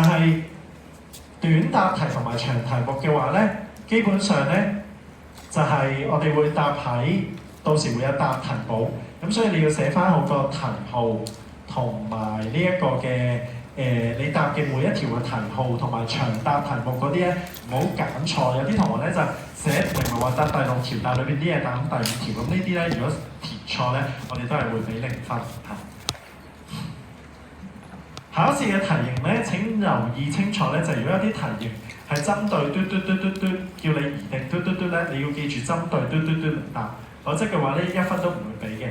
但係短答題同埋長題目嘅話咧，基本上咧就係、我哋會答喺到時會有答題簿，咁所以你要寫翻好個題號同埋呢一個嘅你答嘅每一條嘅題號同埋長答題目嗰啲咧，唔好揀錯。有啲同學咧就寫明明話答第6條，但裏邊啲嘢答緊第5條，咁呢啲咧如果填錯咧，我哋都係會俾0分嚇。考試嘅題型咧，請留意清楚咧，就如果有啲題型係針對叫你擬定咧，你要記住針對嚟答，否則嘅話咧1分都唔會俾嘅。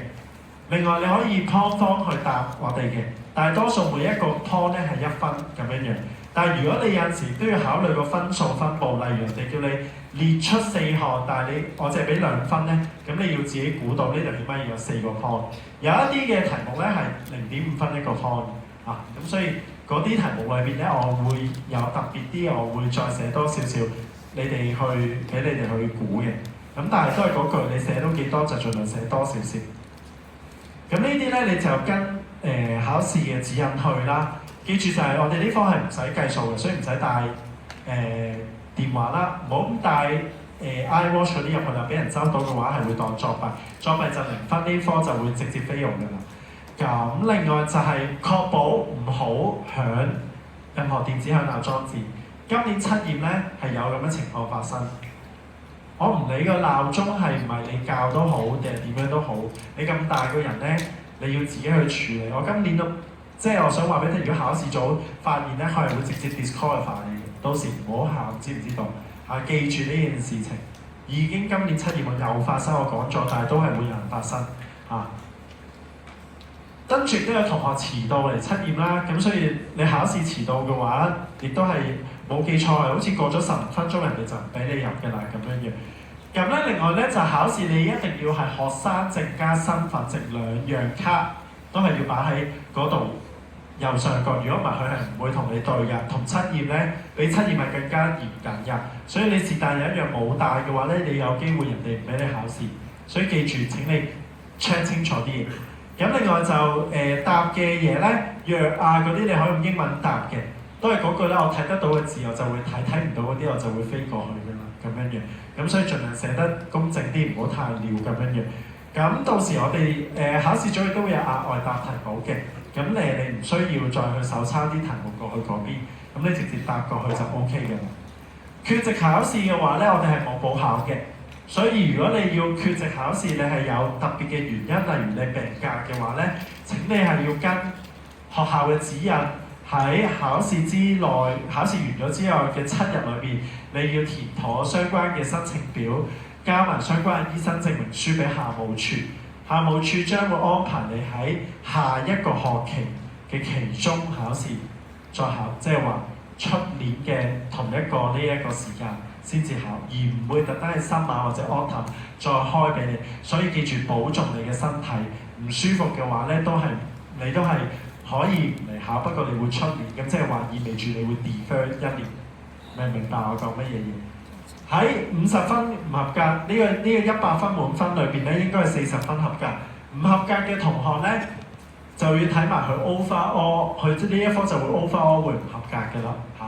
另外你可以 point form 去答我哋嘅，大多數每一個 point 咧係1分咁樣樣。但係如果你有陣時都要考慮個分數分佈，例如人哋叫你列出4項，但係我淨係俾2分咧，咁你要自己估到呢度起碼要有4個 point。有一啲嘅題目咧係0.5分一個 point。咁所以嗰啲題目裏邊咧，我會有特別啲，我會再寫多少少，你哋去俾你哋去估嘅。咁但係都係嗰句，你寫到幾多就盡量寫多少少。咁呢啲咧你就跟考試嘅指引去啦。記住就係我哋呢科係唔使計數嘅，所以唔使帶電話啦，唔好帶iWatch 嗰啲入去啦，俾人收到嘅話係會當作弊，作弊就0分，呢科就會直接飛用㗎啦。咁另外就係確保唔好響任何電子響鬧裝置。今年測驗咧係有咁嘅情況發生。我唔理個鬧鐘係唔係你校都好定係點樣都好，你咁大個人咧，你要自己去處理。我今年都即係我想話俾你聽，如果考試組發現咧，佢係會直接 disqualify 你嘅，到時唔好考，知唔知道？記住呢件事情。已經今年測驗又發生，我講咗，但係都係會有人發生跟住都有同學遲到嚟測驗啦，咁所以你考試遲到嘅話，亦都係冇記錯係好似過咗15分鐘，人哋就唔俾你入嘅啦咁樣樣。咁咧另外咧就考試你一定要係學生證加身份證2樣卡，都係要擺喺嗰度右上角。如果唔係，佢係唔會同你對嘅。同測驗咧，比測驗係更加嚴謹嘅。所以你是但有一樣冇帶嘅話咧，你有機會人哋唔俾你考試。所以記住請你 check 清楚啲嘢。咁另外就答嘅嘢咧，藥嗰啲你可以用英文答嘅，都係嗰句啦。我睇得到嘅字我就會睇，睇唔到嗰啲我就會飛過去㗎啦，咁樣樣。咁所以盡量寫得公正啲，唔好太潦咁樣樣。咁到時我哋考試組亦都會有額外答題簿嘅，咁你唔需要再去手抄啲題目過去嗰邊，咁你直接答過去就 OK 嘅啦。缺席考試嘅話咧，我哋係冇補考嘅。所以如果你要缺席考試，你係有特別嘅原因，例如你病假嘅話咧，請你係要跟學校嘅指引，喺考試之內、考試完咗之後嘅7日裏邊，你要填妥相關嘅申請表，交埋相關嘅醫生證明書俾校務處。校務處將會安排你喺下一個學期嘅期中考試再考，即係話出年嘅同一個呢一個時間先至考，而唔會特登喺新馬或者 autumn 再開俾你。所以記住保重你嘅身體，唔舒服嘅話咧，你都係可以唔嚟考，不過你會出年，咁即係話意味住你會 defer 1年。明唔明白我講乜嘢嘢？喺50分唔合格呢個100分滿分裏邊咧，應該係40分合格。唔合格嘅同學咧，就要睇埋佢 overall， 佢呢一科就會 overall 會唔合格嘅啦嚇。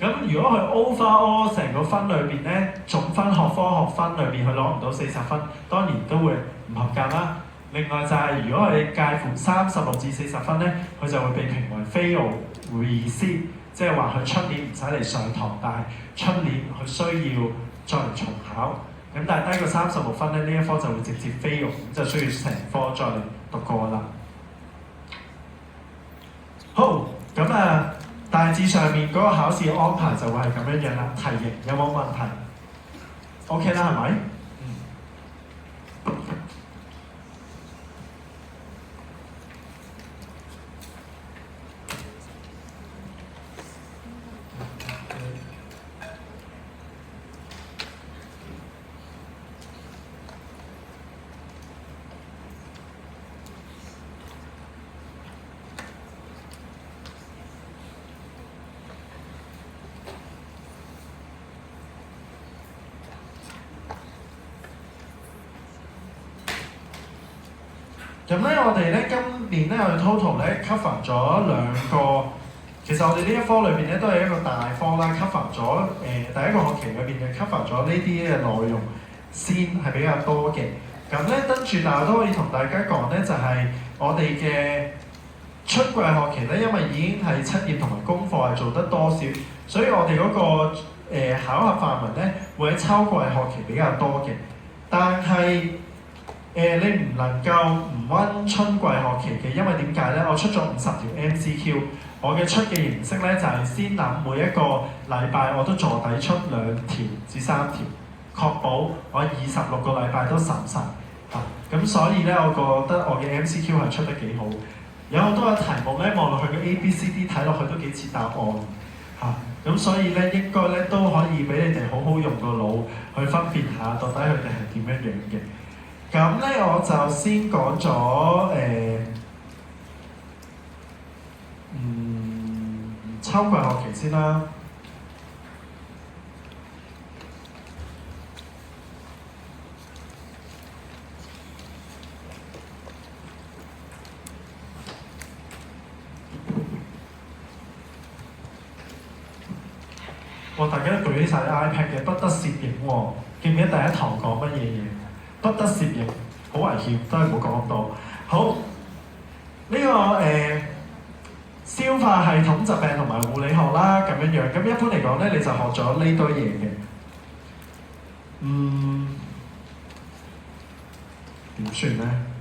咁如果佢 overall 成個分裏邊咧，總分學科學分裏邊佢攞唔到40分，當然都會唔合格啦。另外就係如果佢介乎36至40分咧，佢就會被評為 fail resit， 即係話佢出年唔使嚟上堂，但係出年佢需要再嚟重考。咁但係低過36分咧，呢一科就會直接 fail， 咁就需要成科再嚟讀過啦。好，咁大致上面嗰個考試安排就會係咁樣樣啦。題型有冇問題 ？OK 啦，係咪？咁咧，我哋咧今年咧，我哋 total 咧 cover 咗2個其實我哋呢一科裏邊咧都係一個大科啦，cover 咗第一個學期裏邊嘅 cover 咗呢啲嘅內容先係比較多嘅。咁咧跟住，但係都可以同大家講咧，就係、我哋嘅春季學期咧，因為已經係測驗同埋功課係做得多少，所以我哋嗰、個考核範圍咧會喺秋季學期比較多嘅。但係你唔能夠唔温春季學期嘅，因為點解咧？我出咗50條 MCQ， 我嘅出嘅形式咧就係、先諗每一個禮拜我都坐底出2條至3條，確保我26個禮拜都審晒。咁所以咧，我覺得我嘅 MCQ 係出得幾好。有好多嘅題目咧，望落去嘅 A、B、C、D 睇落去都幾似答案咁所以咧，應該咧都可以俾你哋好好用個腦去分辨下，到底佢哋係點樣樣嘅。咁咧，我就先講咗秋季學期先啦。大家都舉起晒 iPad 嘅，不得攝影喎。記唔記得第一堂講乜嘢嘢？不得攝影，好危險，都係唔好講咁多。好，呢、個消化系統疾病同埋護理學啦，咁樣樣。咁一般嚟講咧，你就學咗呢堆嘢嘅。點算咧？